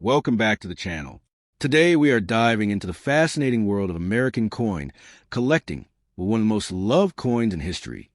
Welcome back to the channel. Today we are diving into the fascinating world of American coin collecting with one of the most loved coins in history,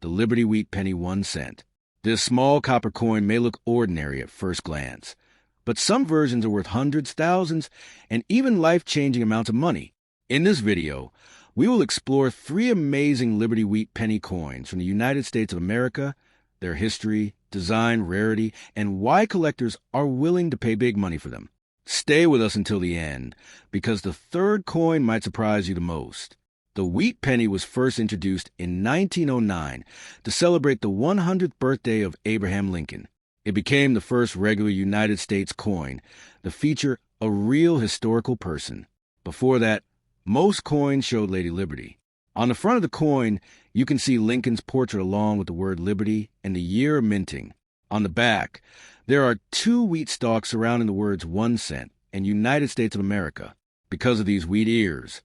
the Liberty Wheat Penny 1 cent. This small copper coin may look ordinary at first glance, but some versions are worth hundreds, thousands, and even life-changing amounts of money. In this video, we will explore 3 amazing Liberty Wheat Penny coins from the United States of America, their history, design, rarity, and why collectors are willing to pay big money for them. Stay with us until the end, because the third coin might surprise you the most. The Wheat Penny was first introduced in 1909 to celebrate the 100th birthday of Abraham Lincoln. It became the first regular United States coin to feature a real historical person. Before that, most coins showed Lady Liberty. On the front of the coin, you can see Lincoln's portrait along with the word Liberty and the year of minting. On the back, there are 2 wheat stalks surrounding the words 1 cent and United States of America. Because of these wheat ears,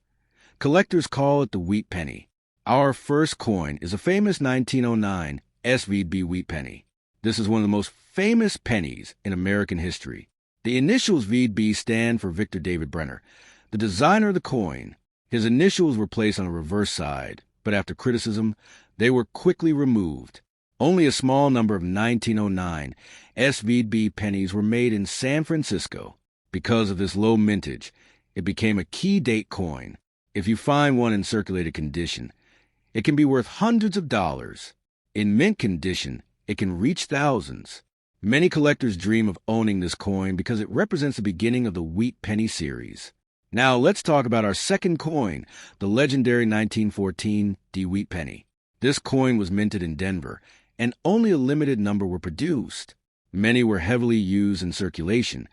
collectors call it the Wheat Penny. Our first coin is a famous 1909 VDB Wheat Penny. This is one of the most famous pennies in American history. The initials VDB stand for Victor David Brenner, the designer of the coin. His initials were placed on the reverse side, but after criticism, they were quickly removed. Only a small number of 1909 VDB pennies were made in San Francisco. Because of this low mintage, it became a key date coin. If you find one in circulated condition, it can be worth hundreds of dollars. In mint condition, it can reach thousands. Many collectors dream of owning this coin because it represents the beginning of the Wheat Penny series. Now let's talk about our second coin, the legendary 1914 Wheat Penny. This coin was minted in Denver, and only a limited number were produced. Many were heavily used in circulation,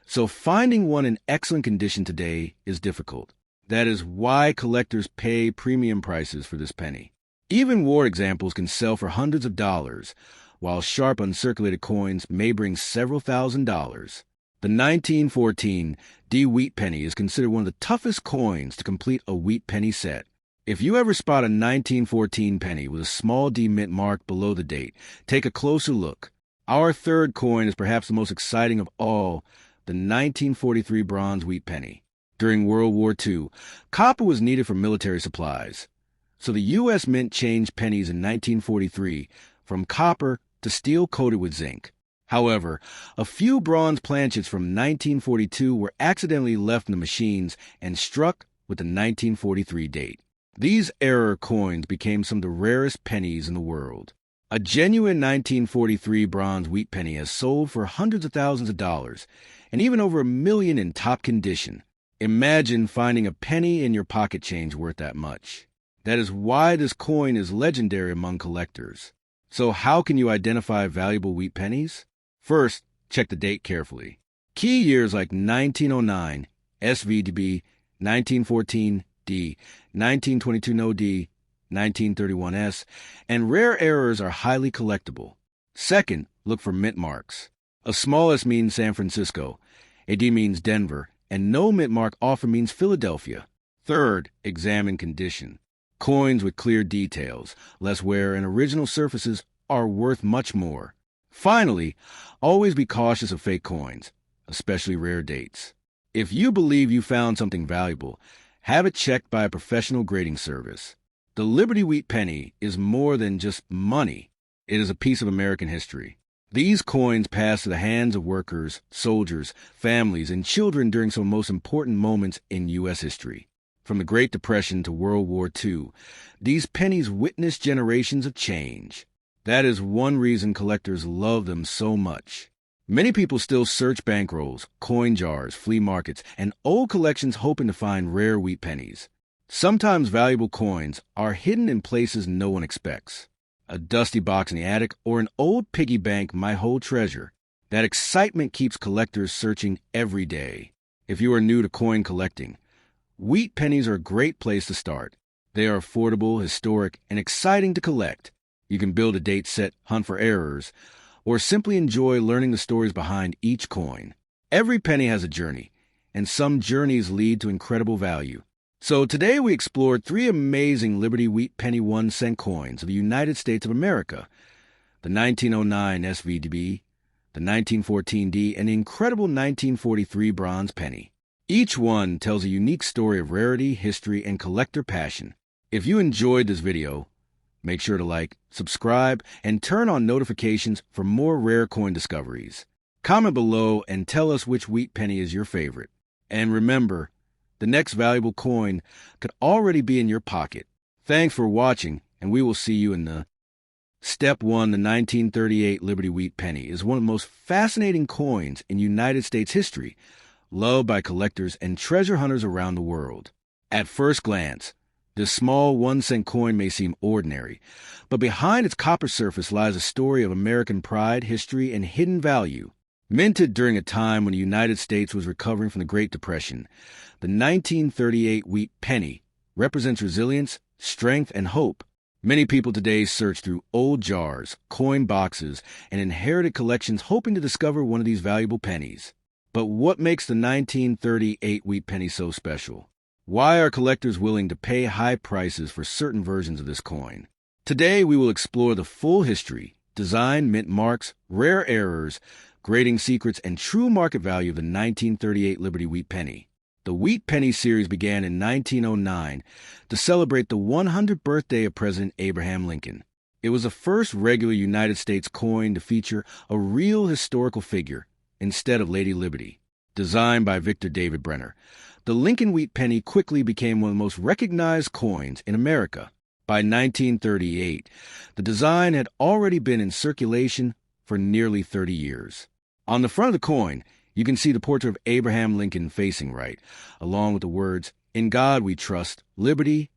so finding one in excellent condition today is difficult. That is why collectors pay premium prices for this penny. Even war examples can sell for hundreds of dollars, while sharp uncirculated coins may bring several $1,000s. The 1914 Wheat Penny is considered one of the toughest coins to complete a wheat penny set. If you ever spot a 1914 penny with a small D mint mark below the date, take a closer look. Our third coin is perhaps the most exciting of all, the 1943 bronze wheat penny. During World War II, copper was needed for military supplies, so the U.S. Mint changed pennies in 1943 from copper to steel coated with zinc. However, a few bronze planchets from 1942 were accidentally left in the machines and struck with the 1943 date. These error coins became some of the rarest pennies in the world. A genuine 1943 bronze wheat penny has sold for hundreds of thousands of dollars, and even over $1 million in top condition. Imagine finding a penny in your pocket change worth that much. That is why this coin is legendary among collectors. So how can you identify valuable wheat pennies? First, check the date carefully. Key years like 1909, VDB, 1914, D, 1922 no D, 1931 S, and rare errors are highly collectible. Second, look for mint marks. A small S means San Francisco, a D means Denver, and no mint mark often means Philadelphia. Third, examine condition. Coins with clear details, less wear, and original surfaces are worth much more. Finally, always be cautious of fake coins, especially rare dates. If you believe you found something valuable, have it checked by a professional grading service. The Liberty Wheat Penny is more than just money. It is a piece of American history. These coins passed to the hands of workers, soldiers, families, and children during some of the most important moments in U.S. history. From the Great Depression to World War II, these pennies witnessed generations of change. That is one reason collectors love them so much. Many people still search bankrolls, coin jars, flea markets, and old collections hoping to find rare wheat pennies. Sometimes valuable coins are hidden in places no one expects. A dusty box in the attic or an old piggy bank might hold treasure. That excitement keeps collectors searching every day. If you are new to coin collecting, wheat pennies are a great place to start. They are affordable, historic, and exciting to collect. You can build a date set, hunt for errors, or simply enjoy learning the stories behind each coin. Every penny has a journey, and some journeys lead to incredible value. So today we explored 3 amazing Liberty Wheat Penny 1 cent coins of the United States of America: the 1909 VDB, the 1914D, and the incredible 1943 bronze penny. Each one tells a unique story of rarity, history, and collector passion. If you enjoyed this video, make sure to like, subscribe, and turn on notifications for more rare coin discoveries. Comment below and tell us which wheat penny is your favorite. And remember, the next valuable coin could already be in your pocket. Thanks for watching, and we will see you in the Step 1. The 1938 Liberty Wheat Penny is one of the most fascinating coins in United States history, loved by collectors and treasure hunters around the world. At first glance, this small 1-cent coin may seem ordinary, but behind its copper surface lies a story of American pride, history, and hidden value. Minted during a time when the United States was recovering from the Great Depression, the 1938 Wheat Penny represents resilience, strength, and hope. Many people today search through old jars, coin boxes, and inherited collections hoping to discover one of these valuable pennies. But what makes the 1938 Wheat Penny so special? Why are collectors willing to pay high prices for certain versions of this coin? Today we will explore the full history, design, mint marks, rare errors, grading secrets, and true market value of the 1938 Liberty Wheat Penny. The Wheat Penny series began in 1909 to celebrate the 100th birthday of President Abraham Lincoln. It was the first regular United States coin to feature a real historical figure instead of Lady Liberty. Designed by Victor David Brenner, the Lincoln Wheat Penny quickly became one of the most recognized coins in America. By 1938, the design had already been in circulation for nearly 30 years. On the front of the coin, you can see the portrait of Abraham Lincoln facing right, along with the words, "In God We Trust, Liberty,"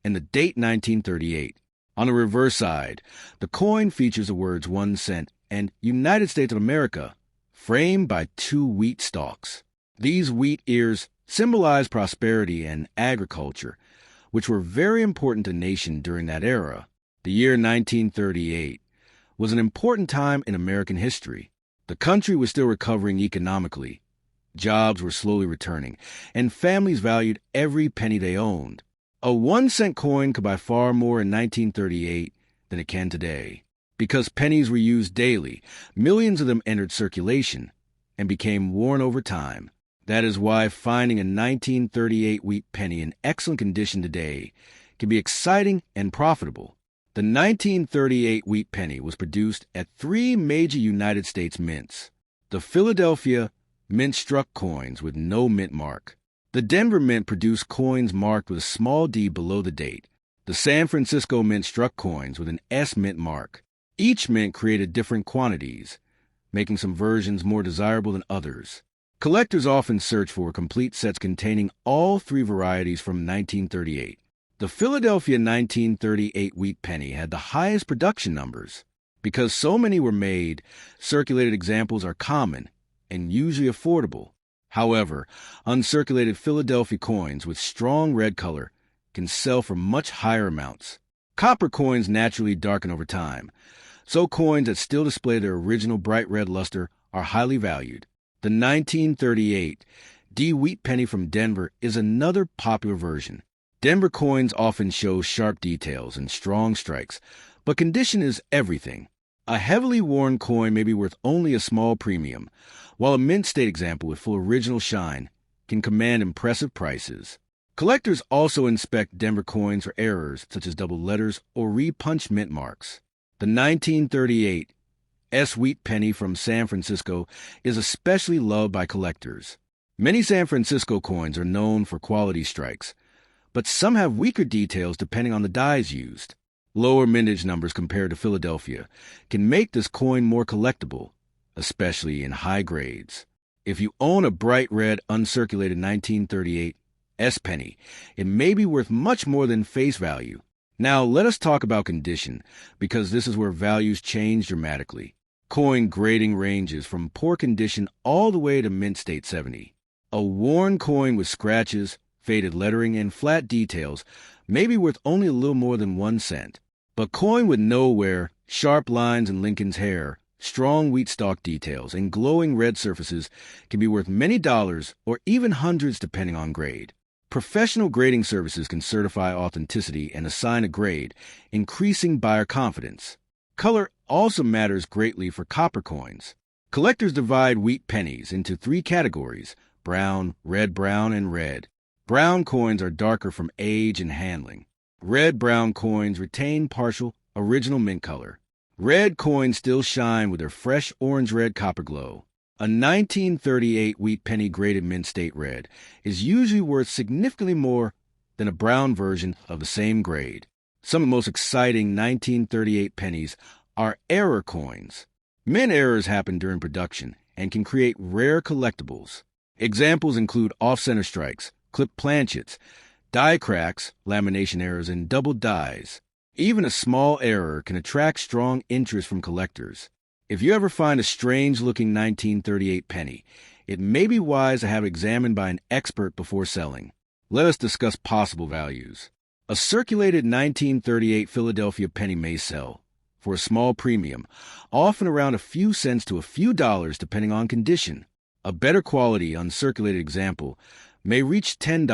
and the date 1938. On the reverse side, the coin features the words 1 cent and United States of America, framed by 2 wheat stalks. These wheat ears symbolize prosperity and agriculture, which were very important to the nation during that era. The year 1938 was an important time in American history. The country was still recovering economically. Jobs were slowly returning, and families valued every penny they owned. A 1-cent coin could buy far more in 1938 than it can today. Because pennies were used daily, millions of them entered circulation and became worn over time. That is why finding a 1938 wheat penny in excellent condition today can be exciting and profitable. The 1938 Wheat Penny was produced at 3 major United States mints. The Philadelphia Mint struck coins with no mint mark. The Denver Mint produced coins marked with a small D below the date. The San Francisco Mint struck coins with an S mint mark. Each mint created different quantities, making some versions more desirable than others. Collectors often search for complete sets containing all 3 varieties from 1938. The Philadelphia 1938 Wheat Penny had the highest production numbers. Because so many were made, circulated examples are common and usually affordable. However, uncirculated Philadelphia coins with strong red color can sell for much higher amounts. Copper coins naturally darken over time, so coins that still display their original bright red luster are highly valued. The 1938 D Wheat Penny from Denver is another popular version. Denver coins often show sharp details and strong strikes, but condition is everything. A heavily worn coin may be worth only a small premium, while a mint state example with full original shine can command impressive prices. Collectors also inspect Denver coins for errors such as double letters or repunched mint marks. The 1938 S Wheat Penny from San Francisco is especially loved by collectors. Many San Francisco coins are known for quality strikes, but some have weaker details depending on the dies used. Lower mintage numbers compared to Philadelphia can make this coin more collectible, especially in high grades. If you own a bright red uncirculated 1938 S penny, it may be worth much more than face value. Now let us talk about condition, because this is where values change dramatically. Coin grading ranges from poor condition all the way to mint state 70. A worn coin with scratches, faded lettering, and flat details may be worth only a little more than 1 cent. But coin with no wear, sharp lines in Lincoln's hair, strong wheat stalk details, and glowing red surfaces can be worth many dollars or even hundreds depending on grade. Professional grading services can certify authenticity and assign a grade, increasing buyer confidence. Color also matters greatly for copper coins. Collectors divide wheat pennies into three categories: brown, brown, and red. Brown coins are darker from age and handling. Red-brown coins retain partial, original mint color. Red coins still shine with their fresh orange-red copper glow. A 1938 wheat penny graded mint state red is usually worth significantly more than a brown version of the same grade. Some of the most exciting 1938 pennies are error coins. Mint errors happen during production and can create rare collectibles. Examples include off-center strikes, clipped planchets, die cracks, lamination errors, and double dies. Even a small error can attract strong interest from collectors. If you ever find a strange-looking 1938 penny, it may be wise to have it examined by an expert before selling. Let us discuss possible values. A circulated 1938 Philadelphia penny may sell for a small premium, often around a few cents to a few dollars depending on condition. A better quality uncirculated example may reach $10,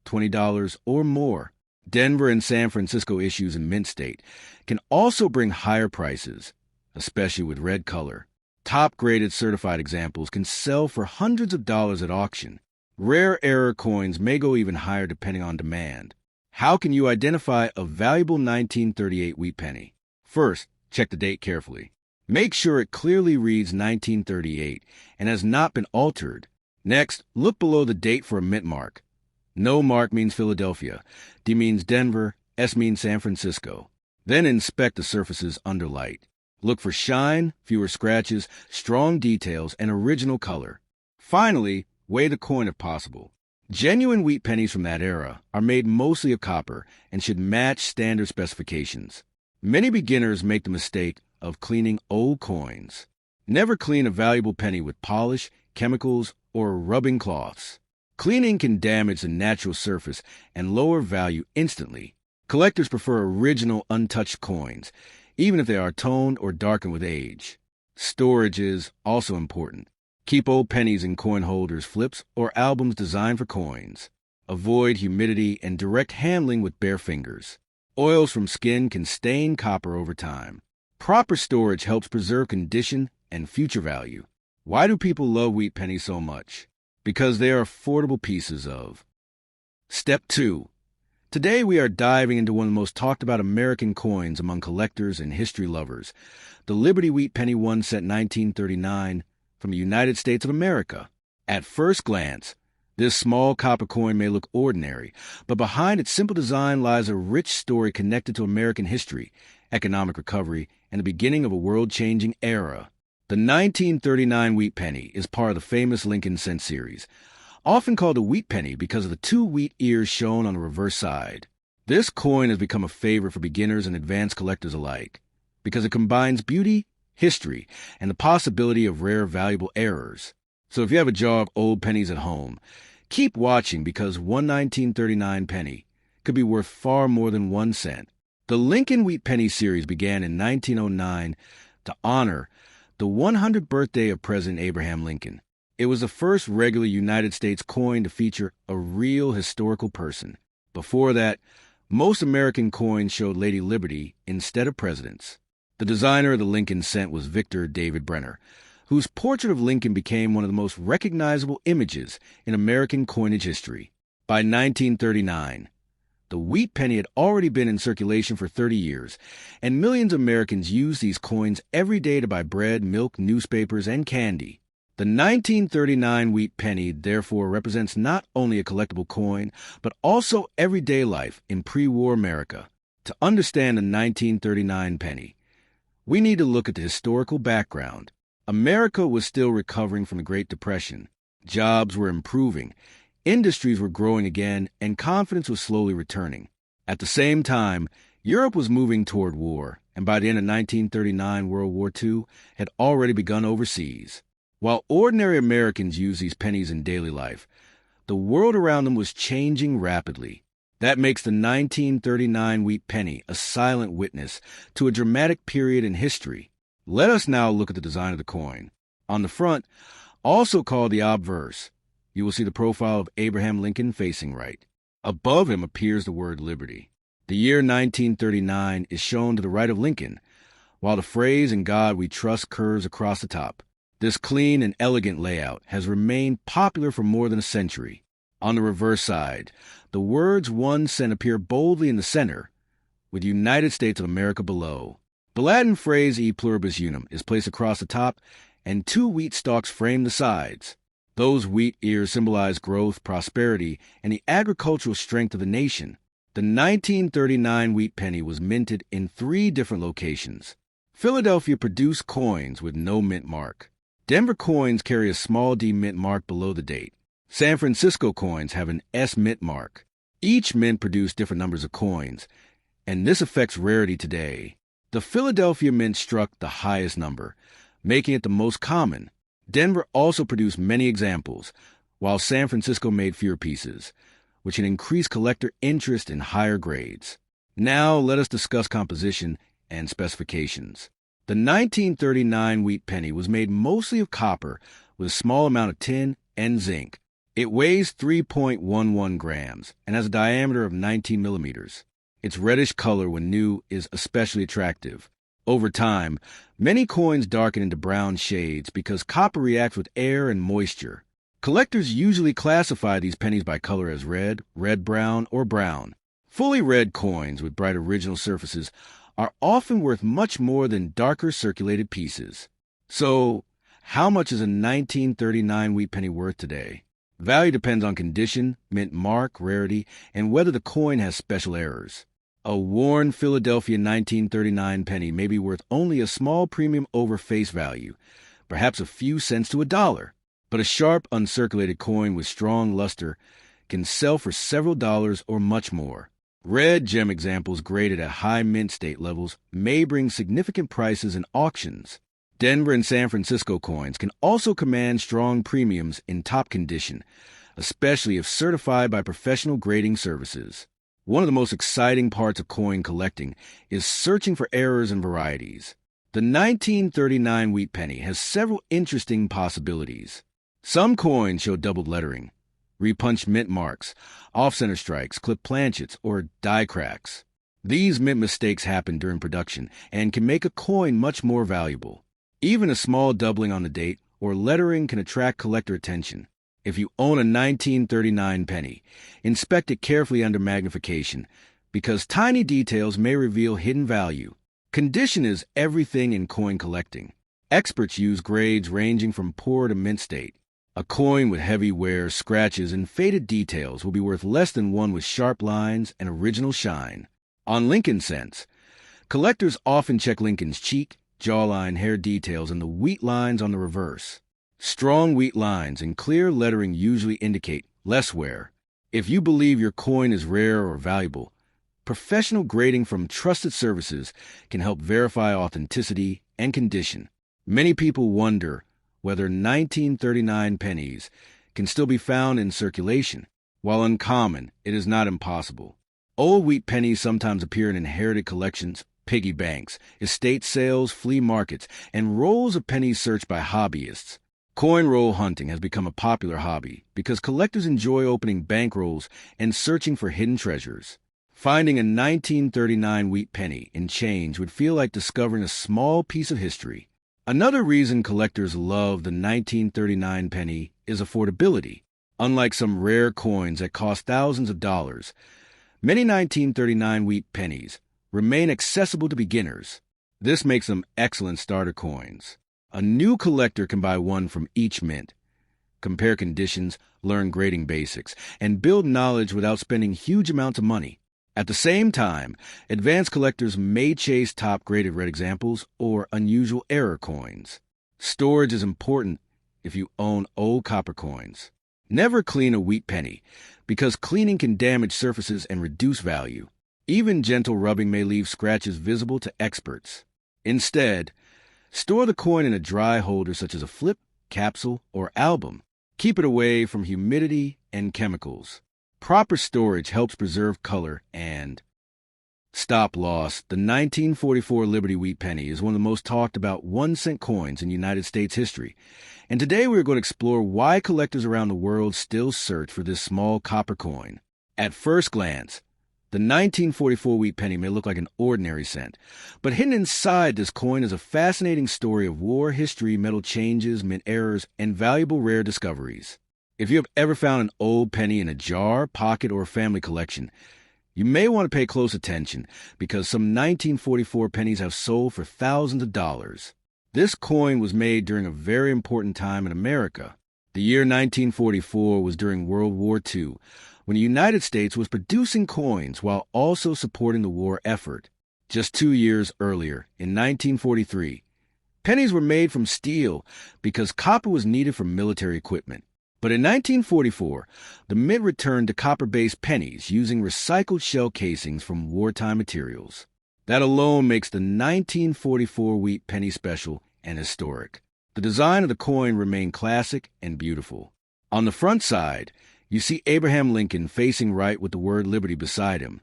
$20, or more. Denver and San Francisco issues in mint state can also bring higher prices, especially with red color. Top-graded certified examples can sell for hundreds of dollars at auction. Rare error coins may go even higher depending on demand. How can you identify a valuable 1938 wheat penny? First, check the date carefully. Make sure it clearly reads 1938 and has not been altered. Next, look below the date for a mint mark. No mark means Philadelphia, D means Denver, S means San Francisco. Then inspect the surfaces under light. Look for shine, fewer scratches, strong details, and original color. Finally, weigh the coin if possible. Genuine wheat pennies from that era are made mostly of copper and should match standard specifications. Many beginners make the mistake of cleaning old coins. Never clean a valuable penny with polish, chemicals, or rubbing cloths. Cleaning can damage the natural surface and lower value instantly. Collectors prefer original, untouched coins, even if they are toned or darkened with age. Storage is also important. Keep old pennies in coin holders, flips, or albums designed for coins. Avoid humidity and direct handling with bare fingers. Oils from skin can stain copper over time. Proper storage helps preserve condition and future value. Why do people love wheat pennies so much? Because they are affordable pieces of. Step 2. Today we are diving into one of the most talked about American coins among collectors and history lovers, the Liberty Wheat Penny 1 cent 1939 from the United States of America. At first glance, this small copper coin may look ordinary, but behind its simple design lies a rich story connected to American history, economic recovery, and the beginning of a world-changing era. The 1939 wheat penny is part of the famous Lincoln cent series, often called a wheat penny because of the two wheat ears shown on the reverse side. This coin has become a favorite for beginners and advanced collectors alike because it combines beauty, history, and the possibility of rare, valuable errors. So if you have a jar of old pennies at home, keep watching because one 1939 penny could be worth far more than 1 cent. The Lincoln Wheat Penny series began in 1909 to honor the 100th birthday of President Abraham Lincoln. It was the first regular United States coin to feature a real historical person. Before that, most American coins showed Lady Liberty instead of presidents. The designer of the Lincoln cent was Victor David Brenner, whose portrait of Lincoln became one of the most recognizable images in American coinage history. By 1939, the wheat penny had already been in circulation for 30 years, and millions of Americans used these coins every day to buy bread, milk, newspapers, and candy. The 1939 wheat penny therefore represents not only a collectible coin, but also everyday life in pre-war America. To understand the 1939 penny, we need to look at the historical background. America was still recovering from the Great Depression. Jobs were improving, industries were growing again, and confidence was slowly returning. At the same time, Europe was moving toward war, and by the end of 1939, World War II had already begun overseas. While ordinary Americans used these pennies in daily life, the world around them was changing rapidly. That makes the 1939 wheat penny a silent witness to a dramatic period in history. Let us now look at the design of the coin. On the front, also called the obverse, you will see the profile of Abraham Lincoln facing right. Above him appears the word Liberty. The year 1939 is shown to the right of Lincoln, while the phrase "In God We Trust" curves across the top. This clean and elegant layout has remained popular for more than a century. On the reverse side, the words 1 cent appear boldly in the center, with United States of America below. The Latin phrase e pluribus unum is placed across the top, and 2 wheat stalks frame the sides. Those wheat ears symbolize growth, prosperity, and the agricultural strength of the nation. The 1939 wheat penny was minted in 3 different locations. Philadelphia produced coins with no mint mark. Denver coins carry a small d mint mark below the date. San Francisco coins have an S mint mark. Each mint produced different numbers of coins, and this affects rarity today. The Philadelphia mint struck the highest number, making it the most common. Denver also produced many examples, while San Francisco made fewer pieces, which can increase collector interest in higher grades. Now let us discuss composition and specifications. The 1939 wheat penny was made mostly of copper with a small amount of tin and zinc. It weighs 3.11 grams and has a diameter of 19 millimeters. Its reddish color when new is especially attractive. Over time, many coins darken into brown shades because copper reacts with air and moisture. Collectors usually classify these pennies by color as red, red-brown, or brown. Fully red coins with bright original surfaces are often worth much more than darker circulated pieces. So, how much is a 1939 wheat penny worth today? Value depends on condition, mint mark, rarity, and whether the coin has special errors. A worn Philadelphia 1939 penny may be worth only a small premium over face value, perhaps a few cents to $1. But a sharp, uncirculated coin with strong luster can sell for several dollars or much more. Red gem examples graded at high mint state levels may bring significant prices in auctions. Denver and San Francisco coins can also command strong premiums in top condition, especially if certified by professional grading services. One of the most exciting parts of coin collecting is searching for errors and varieties. The 1939 wheat penny has several interesting possibilities. Some coins show doubled lettering, repunched mint marks, off-center strikes, clipped planchets, or die cracks. These mint mistakes happen during production and can make a coin much more valuable. Even a small doubling on the date or lettering can attract collector attention. If you own a 1939 penny, inspect it carefully under magnification, because tiny details may reveal hidden value. Condition is everything in coin collecting. Experts use grades ranging from poor to mint state. A coin with heavy wear, scratches, and faded details will be worth less than one with sharp lines and original shine. On Lincoln cents, collectors often check Lincoln's cheek, jawline, hair details, and the wheat lines on the reverse. Strong wheat lines and clear lettering usually indicate less wear. If you believe your coin is rare or valuable, professional grading from trusted services can help verify authenticity and condition. Many people wonder whether 1939 pennies can still be found in circulation. While uncommon, it is not impossible. Old wheat pennies sometimes appear in inherited collections, piggy banks, estate sales, flea markets, and rolls of pennies searched by hobbyists. Coin roll hunting has become a popular hobby because collectors enjoy opening bank rolls and searching for hidden treasures. Finding a 1939 wheat penny in change would feel like discovering a small piece of history. Another reason collectors love the 1939 penny is affordability. Unlike some rare coins that cost thousands of dollars, many 1939 wheat pennies remain accessible to beginners. This makes them excellent starter coins. A new collector can buy one from each mint, compare conditions, learn grading basics, and build knowledge without spending huge amounts of money. At the same time, advanced collectors may chase top-graded red examples or unusual error coins. Storage is important if you own old copper coins. Never clean a wheat penny, because cleaning can damage surfaces and reduce value. Even gentle rubbing may leave scratches visible to experts. Instead, store the coin in a dry holder such as a flip, capsule, or album. Keep it away from humidity and chemicals. Proper storage helps preserve color and stop loss. The 1944 Liberty Wheat Penny is one of the most talked about 1-cent coins in United States history. And today we are going to explore why collectors around the world still search for this small copper coin. At first glance, The 1944 wheat penny may look like an ordinary cent, but hidden inside this coin is a fascinating story of war history, metal changes, mint errors, and valuable rare discoveries. If you have ever found an old penny in a jar, pocket, or family collection, you may want to pay close attention because some 1944 pennies have sold for thousands of dollars. This coin was made during a very important time in America. The year 1944 was during World War II, when the United States was producing coins while also supporting the war effort. Just 2 years earlier, in 1943, pennies were made from steel because copper was needed for military equipment. But in 1944, the mint returned to copper-based pennies using recycled shell casings from wartime materials. That alone makes the 1944 wheat penny special and historic. The design of the coin remained classic and beautiful. On the front side, you see Abraham Lincoln facing right with the word liberty beside him,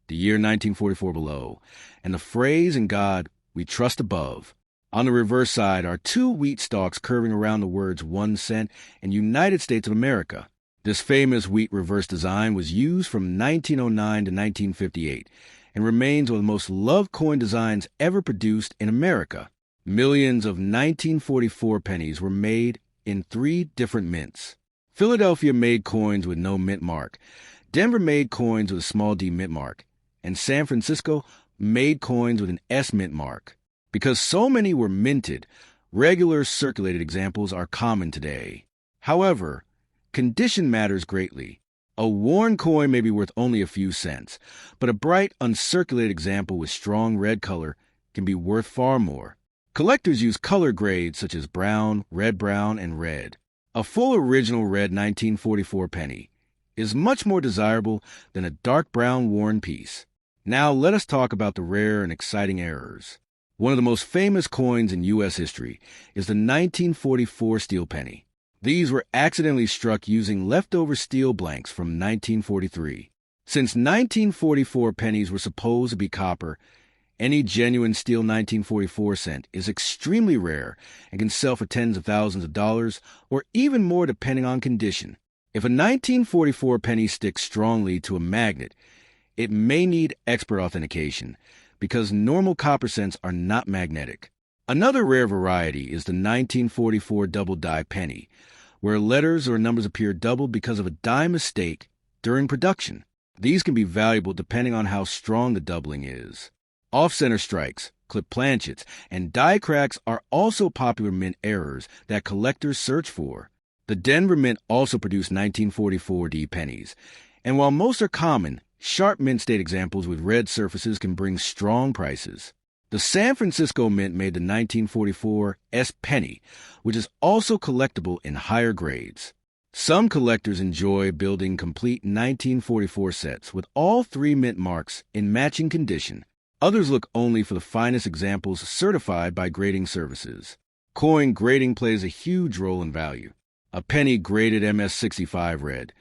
the year 1944 below, and the phrase "In God we trust" above. On the reverse side are 2 wheat stalks curving around the words 1 cent and United States of America. This famous wheat reverse design was used from 1909 to 1958 and remains one of the most loved coin designs ever produced in America. Millions of 1944 pennies were made in 3 different mints. Philadelphia made coins with no mint mark. Denver made coins with a small d mint mark. And San Francisco made coins with an S mint mark. Because so many were minted, regular circulated examples are common today. However, condition matters greatly. A worn coin may be worth only a few cents, but a bright, uncirculated example with strong red color can be worth far more. Collectors use color grades such as brown, and red. A full original red 1944 penny is much more desirable than a dark brown worn piece. Now let us talk about the rare and exciting errors. One of the most famous coins in U.S. history is the 1944 steel penny. These were accidentally struck using leftover steel blanks from 1943. Since 1944 pennies were supposed to be copper, any genuine steel 1944 cent is extremely rare and can sell for tens of thousands of dollars or even more depending on condition. If a 1944 penny sticks strongly to a magnet, it may need expert authentication because normal copper cents are not magnetic. Another rare variety is the 1944 double die penny, where letters or numbers appear doubled because of a die mistake during production. These can be valuable depending on how strong the doubling is. Off-center strikes, clip planchets, and die cracks are also popular mint errors that collectors search for. The Denver Mint also produced 1944 D pennies, and while most are common, sharp mint state examples with red surfaces can bring strong prices. The San Francisco Mint made the 1944 S penny, which is also collectible in higher grades. Some collectors enjoy building complete 1944 sets with all 3 mint marks in matching condition. Others look only for the finest examples certified by grading services. Coin grading plays a huge role in value. A penny graded MS65 red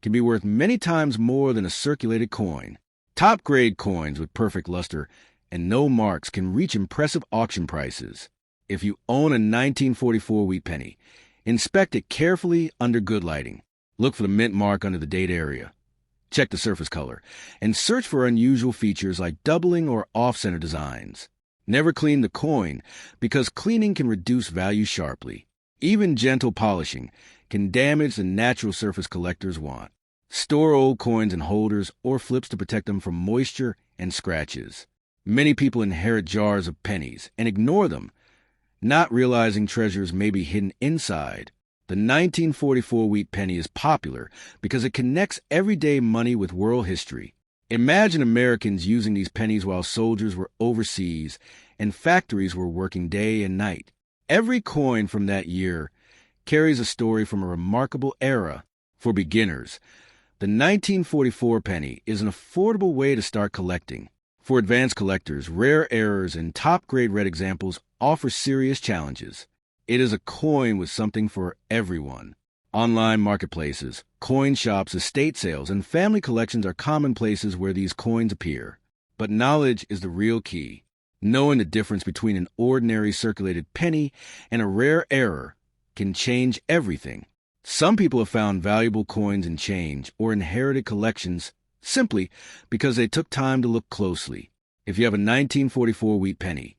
can be worth many times more than a circulated coin. Top-grade coins with perfect luster and no marks can reach impressive auction prices. If you own a 1944 wheat penny, inspect it carefully under good lighting. Look for the mint mark under the date area. Check the surface color, and search for unusual features like doubling or off-center designs. Never clean the coin, because cleaning can reduce value sharply. Even gentle polishing can damage the natural surface collectors want. Store old coins in holders or flips to protect them from moisture and scratches. Many people inherit jars of pennies and ignore them, not realizing treasures may be hidden inside. The 1944 wheat penny is popular because it connects everyday money with world history. Imagine Americans using these pennies while soldiers were overseas and factories were working day and night. Every coin from that year carries a story from a remarkable era. For beginners, the 1944 penny is an affordable way to start collecting. For advanced collectors, rare errors and top-grade red examples offer serious challenges. It is a coin with something for everyone. Online marketplaces, coin shops, estate sales, and family collections are common places where these coins appear. But knowledge is the real key. Knowing the difference between an ordinary circulated penny and a rare error can change everything. Some people have found valuable coins in change or inherited collections simply because they took time to look closely. If you have a 1944 wheat penny,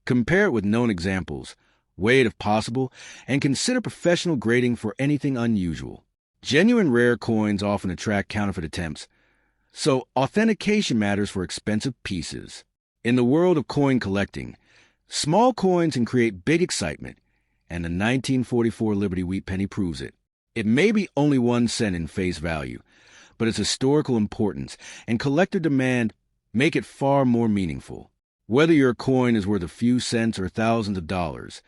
compare it with known examples, weigh it if possible, and consider professional grading for anything unusual. Genuine rare coins often attract counterfeit attempts, so authentication matters for expensive pieces. In the world of coin collecting, small coins can create big excitement, and the 1944 Liberty Wheat Penny proves it. It may be only 1 cent in face value, but its historical importance and collector demand make it far more meaningful. Whether your coin is worth a few cents or thousands of dollars,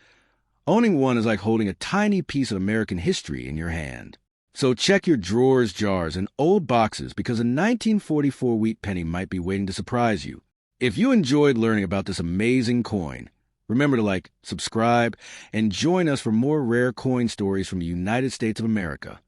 owning one is like holding a tiny piece of American history in your hand. So check your drawers, jars, and old boxes because a 1944 wheat penny might be waiting to surprise you. If you enjoyed learning about this amazing coin, remember to like, subscribe, and join us for more rare coin stories from the United States of America.